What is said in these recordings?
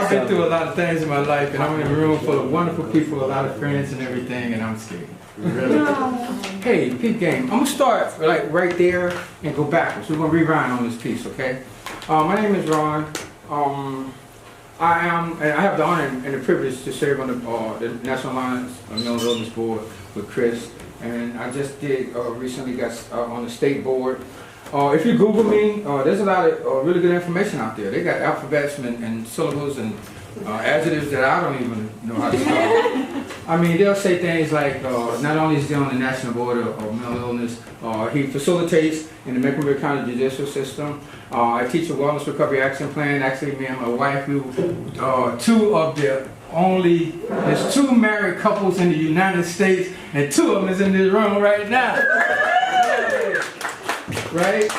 I've been through a lot of things in my life, and I'm in a room full of wonderful people, a lot of friends and everything, and I'm scared. Really. Hey, peep game. I'm gonna start like right there and go backwards. We're gonna rewind on this piece, okay? My name is Ron. I have the honor and the privilege to serve on the National Alliance Mental Illness Board with Chris, and I just did recently got on the state board. If you Google me, there's a lot of really good information out there. They got alphabets and syllables and adjectives that I don't even know how to spell. I mean, they'll say things like, not only is he on the National Board of Mental Illness, he facilitates in the Mecklenburg County Judicial System. I teach a wellness recovery action plan. Actually, me and my wife, there's two married couples in the United States, and two of them is in this room right now. Right?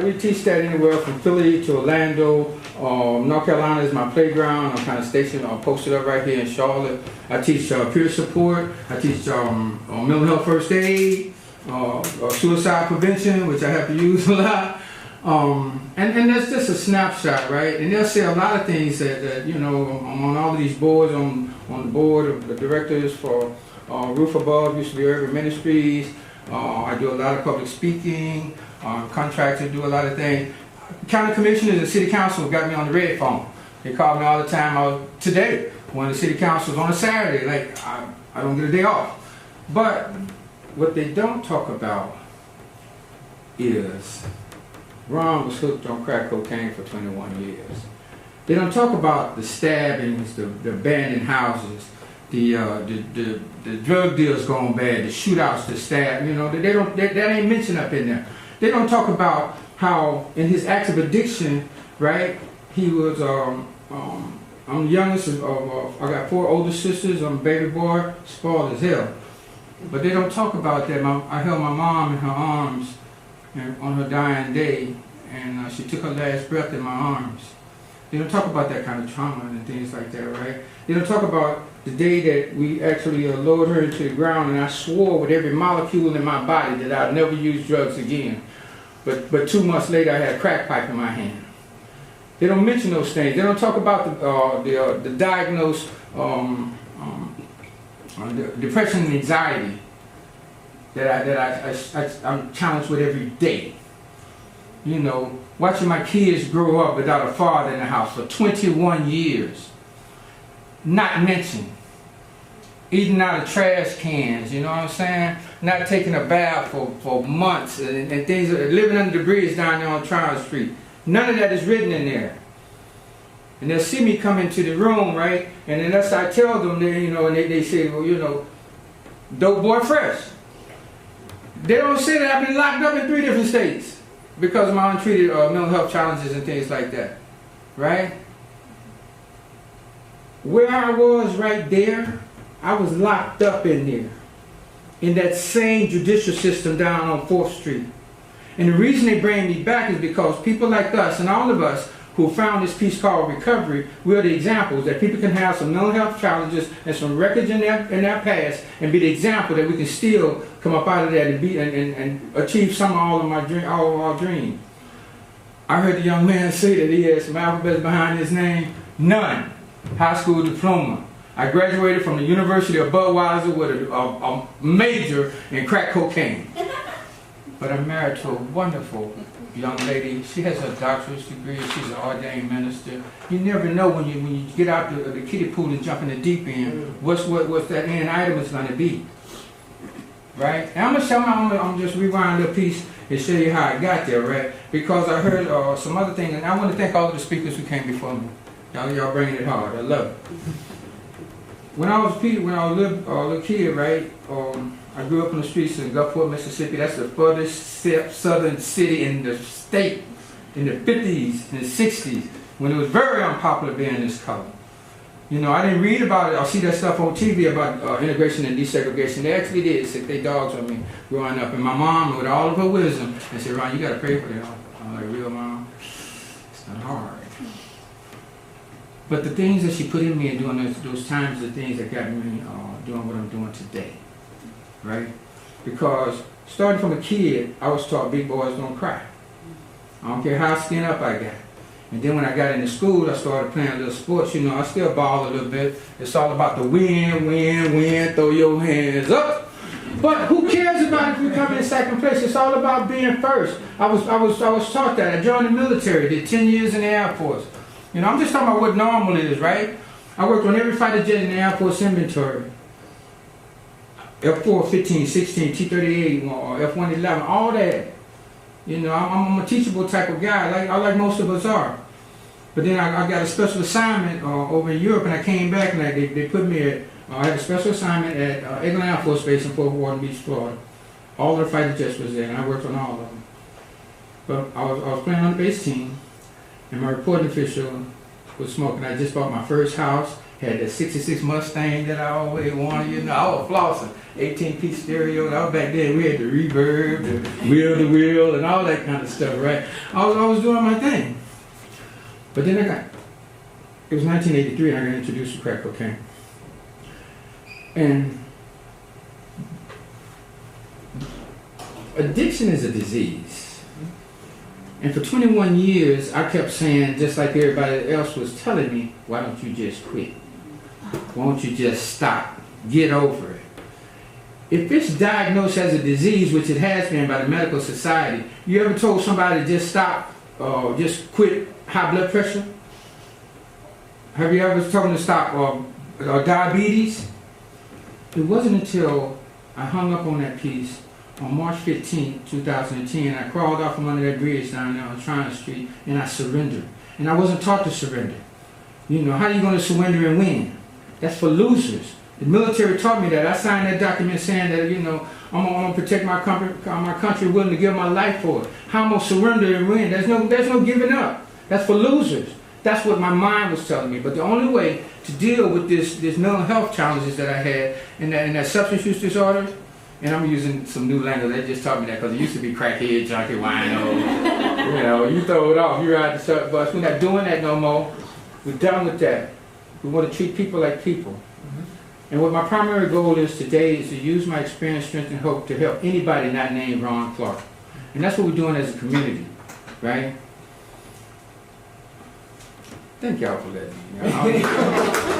We teach that anywhere from Philly to Orlando. North Carolina is my playground. I'm kind of stationed, posted up right here in Charlotte. I teach peer support. I teach mental health first aid, suicide prevention, which I have to use a lot. And that's just a snapshot, right? And they'll say a lot of things that you know, I'm on all of these boards. I'm on the board of the directors for Roof Above, used to be Urban Ministries. I do a lot of public speaking, contracted, do a lot of things. County commissioners and city council got me on the red phone. They call me all the time. Today, one of the city councils on a Saturday, like I don't get a day off. But what they don't talk about is Ron was hooked on crack cocaine for 21 years. They don't talk about the stabbings, the abandoned houses, the drug deals going bad, the shootouts, the stab. You know, that ain't mentioned up in there. They don't talk about how in his acts of addiction, right? He was I'm the youngest of I got 4 older sisters. I'm a baby boy, spoiled as hell. But they don't talk about that. I held my mom in her arms on her dying day, and she took her last breath in my arms. They don't talk about that kind of trauma and things like that, right? They don't talk about the day that we actually lowered her into the ground, and I swore with every molecule in my body that I'd never use drugs again. But 2 months later, I had a crack pipe in my hand. They don't mention those things. They don't talk about the diagnosed depression and anxiety that I'm challenged with every day. You know, watching my kids grow up without a father in the house for 21 years. Not mentioned. Eating out of trash cans, you know what I'm saying? Not taking a bath for months and things, living under the bridge down there on Trial Street. None of that is written in there. And they'll see me come into the room, right? And unless I tell them, you know, and they say, well, you know, dope boy fresh. They don't say that I've been locked up in 3 different states because of my untreated mental health challenges and things like that, right? Where I was right there, I was locked up in there, in that same judicial system down on 4th Street. And the reason they bring me back is because people like us and all of us who found this piece called recovery, we're the examples that people can have some mental health challenges and some wreckage in their past and be the example that we can still come up out of that and achieve some of all of our dreams. I heard the young man say that he had some alphabets behind his name. None. High school diploma. I graduated from the University of Budweiser with a major in crack cocaine. But I'm married to a wonderful young lady. She has her doctorate degree. She's an ordained minister. You never know when you get out the kiddie pool and jump in the deep end, what's that end item is going to be, right? And I'm gonna show I'm just rewind a piece and show you how I got there, right? Because I heard some other things, and I want to thank all of the speakers who came before me. Y'all bringing it hard. I love it. When I was a little kid, right? I grew up in the streets in Gulfport, Mississippi. That's the furthest southern city in the state in the 50s and the 60s when it was very unpopular being this color. You know, I didn't read about it or see that stuff on TV about integration and desegregation. They actually did sick their dogs on me growing up. And my mom, with all of her wisdom, and said, Ron, you got to pray for them. I'm like, real mom? It's not hard. But the things that she put in me and during those times are the things that got me doing what I'm doing today. Right? Because starting from a kid, I was taught big boys don't cry. I don't care how skin up I got. And then when I got into school, I started playing a little sports. You know, I still ball a little bit. It's all about the win, throw your hands up. But who cares about if we come in second place? It's all about being first. I was taught that. I joined the military, did 10 years in the Air Force. You know, I'm just talking about what normal is, right? I worked on every fighter jet in the Air Force inventory. F-4, 15, 16, T-38, F-111, all that. You know, I'm a teachable type of guy, like most of us are. But then I got a special assignment over in Europe, and I came back, and they put me at, I had a special assignment at Eglin Air Force Base in Fort Walton Beach, Florida. All the fighter jets was there, and I worked on all of them. But I was playing on the base team, and my reporting official was smoking. I just bought my first house, had that 66 Mustang that I always wanted, you know, I was flossing. 18-piece stereo, that was back then, we had the reverb, the wheel-to-wheel, and all that kind of stuff, right? I was doing my thing. But then it was 1983, and I got introduced to crack cocaine. And addiction is a disease. And for 21 years, I kept saying, just like everybody else was telling me, why don't you just quit? Why don't you just stop? Get over it. If it's diagnosed as a disease, which it has been by the medical society, you ever told somebody to just stop, just quit high blood pressure? Have you ever told them to stop diabetes? It wasn't until I hung up on that piece on March 15, 2010, I crawled off from under that bridge down there on Tryon Street, and I surrendered. And I wasn't taught to surrender. You know, how are you going to surrender and win? That's for losers. The military taught me that. I signed that document saying that, you know, I'm going to protect my country, willing to give my life for it. How I'm going to surrender and win? There's no giving up. That's for losers. That's what my mind was telling me. But the only way to deal with this mental health challenges that I had and that substance use disorder, and I'm using some new language, they just taught me that because it used to be crackhead, junkie, wino. You know, you throw it off, you ride the short bus. We're not doing that no more. We're done with that. We want to treat people like people. And what my primary goal is today is to use my experience, strength, and hope to help anybody not named Ron Clark. And that's what we're doing as a community, right? Thank y'all for letting me.